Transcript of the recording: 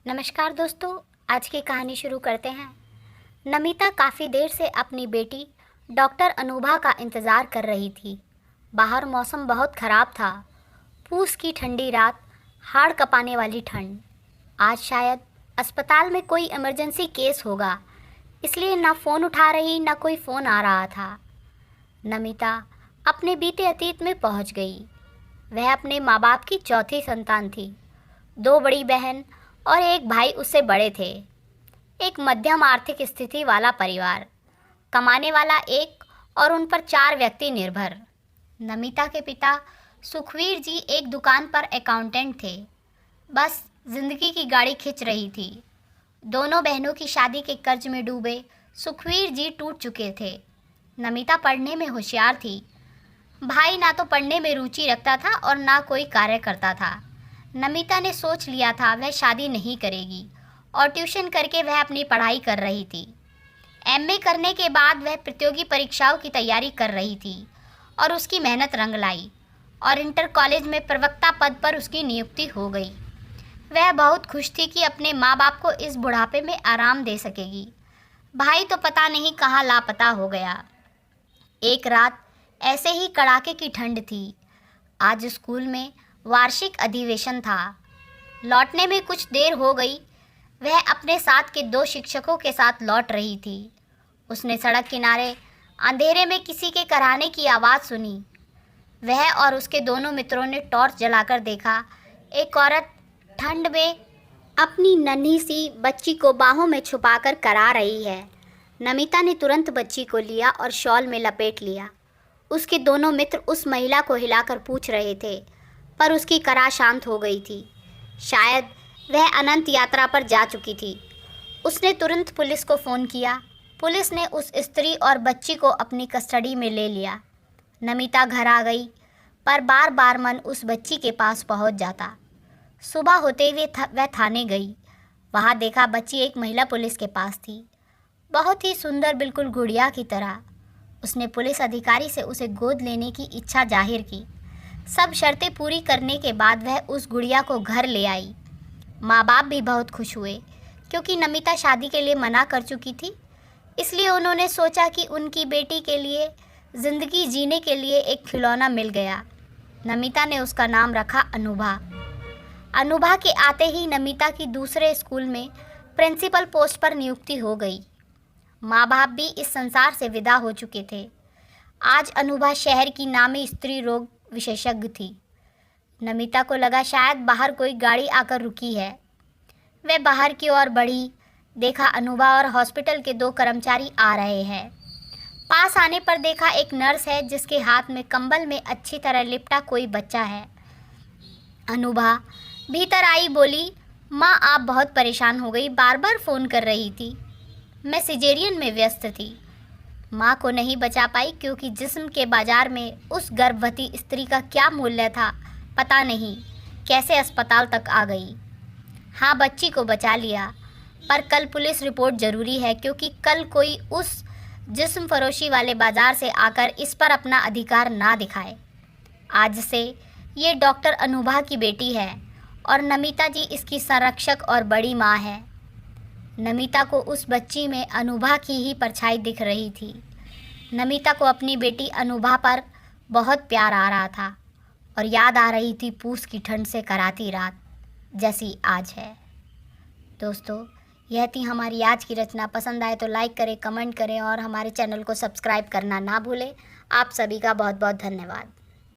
नमस्कार दोस्तों, आज की कहानी शुरू करते हैं। नमिता काफ़ी देर से अपनी बेटी डॉक्टर अनुभा का इंतज़ार कर रही थी। बाहर मौसम बहुत ख़राब था। पूस की ठंडी रात, हाड़ कँपाने वाली ठंड। आज शायद अस्पताल में कोई इमरजेंसी केस होगा, इसलिए ना फ़ोन उठा रही ना कोई फ़ोन आ रहा था। नमिता अपने बीते अतीत में पहुंच गई। वह अपने माँ बाप की चौथी संतान थी। 2 बड़ी बहन और एक भाई उससे बड़े थे। एक मध्यम आर्थिक स्थिति वाला परिवार, कमाने वाला एक और उन पर 4 व्यक्ति निर्भर। नमिता के पिता सुखवीर जी एक दुकान पर अकाउंटेंट थे। बस जिंदगी की गाड़ी खिंच रही थी। दोनों बहनों की शादी के कर्ज में डूबे सुखवीर जी टूट चुके थे। नमिता पढ़ने में होशियार थी। भाई ना तो पढ़ने में रुचि रखता था और ना कोई कार्य करता था। नमिता ने सोच लिया था वह शादी नहीं करेगी और ट्यूशन करके वह अपनी पढ़ाई कर रही थी। एमए करने के बाद वह प्रतियोगी परीक्षाओं की तैयारी कर रही थी और उसकी मेहनत रंग लाई और इंटर कॉलेज में प्रवक्ता पद पर उसकी नियुक्ति हो गई। वह बहुत खुश थी कि अपने माँ बाप को इस बुढ़ापे में आराम दे सकेगी। भाई तो पता नहीं कहाँ लापता हो गया। एक रात ऐसे ही कड़ाके की ठंड थी। आज स्कूल में वार्षिक अधिवेशन था। लौटने में कुछ देर हो गई। वह अपने साथ के 2 शिक्षकों के साथ लौट रही थी। उसने सड़क किनारे अंधेरे में किसी के कराहने की आवाज़ सुनी। वह और उसके दोनों मित्रों ने टॉर्च जलाकर देखा। एक औरत ठंड में अपनी नन्ही सी बच्ची को बाहों में छुपाकर करा रही है। नमिता ने तुरंत बच्ची को लिया और शॉल में लपेट लिया। उसके दोनों मित्र उस महिला को हिलाकर पूछ रहे थे, पर उसकी कराह शांत हो गई थी। शायद वह अनंत यात्रा पर जा चुकी थी। उसने तुरंत पुलिस को फ़ोन किया। पुलिस ने उस स्त्री और बच्ची को अपनी कस्टडी में ले लिया। नमिता घर आ गई, पर बार बार मन उस बच्ची के पास पहुंच जाता। सुबह होते हुए वह थाने गई। वहां देखा बच्ची एक महिला पुलिस के पास थी, बहुत ही सुंदर, बिल्कुल गुड़िया की तरह। उसने पुलिस अधिकारी से उसे गोद लेने की इच्छा जाहिर की। सब शर्तें पूरी करने के बाद वह उस गुड़िया को घर ले आई। माँ बाप भी बहुत खुश हुए, क्योंकि नमिता शादी के लिए मना कर चुकी थी। इसलिए उन्होंने सोचा कि उनकी बेटी के लिए ज़िंदगी जीने के लिए एक खिलौना मिल गया। नमिता ने उसका नाम रखा अनुभा। अनुभा के आते ही नमिता की दूसरे स्कूल में प्रिंसिपल पोस्ट पर नियुक्ति हो गई। माँ बाप भी इस संसार से विदा हो चुके थे। आज अनुभा शहर की नामी स्त्री रोग विशेषज्ञ थी। नमिता को लगा शायद बाहर कोई गाड़ी आकर रुकी है। वह बाहर की ओर बढ़ी। देखा अनुभा और हॉस्पिटल के 2 कर्मचारी आ रहे हैं। पास आने पर देखा एक नर्स है जिसके हाथ में कंबल में अच्छी तरह लिपटा कोई बच्चा है। अनुभा भीतर आई, बोली, माँ आप बहुत परेशान हो गई, बार बार फ़ोन कर रही थी। मैं सिजेरियन में व्यस्त थी। माँ को नहीं बचा पाई, क्योंकि जिस्म के बाजार में उस गर्भवती स्त्री का क्या मूल्य था पता नहीं, कैसे अस्पताल तक आ गई। हाँ, बच्ची को बचा लिया, पर कल पुलिस रिपोर्ट ज़रूरी है, क्योंकि कल कोई उस जिस्म फरोशी वाले बाज़ार से आकर इस पर अपना अधिकार ना दिखाए। आज से ये डॉक्टर अनुभा की बेटी है और नमिता जी इसकी संरक्षक और बड़ी माँ है। नमिता को उस बच्ची में अनुभा की ही परछाई दिख रही थी। नमिता को अपनी बेटी अनुभा पर बहुत प्यार आ रहा था और याद आ रही थी पूस की ठंड से कराती रात, जैसी आज है। दोस्तों, यह थी हमारी आज की रचना। पसंद आए तो लाइक करें, कमेंट करें और हमारे चैनल को सब्सक्राइब करना ना भूलें। आप सभी का बहुत बहुत धन्यवाद।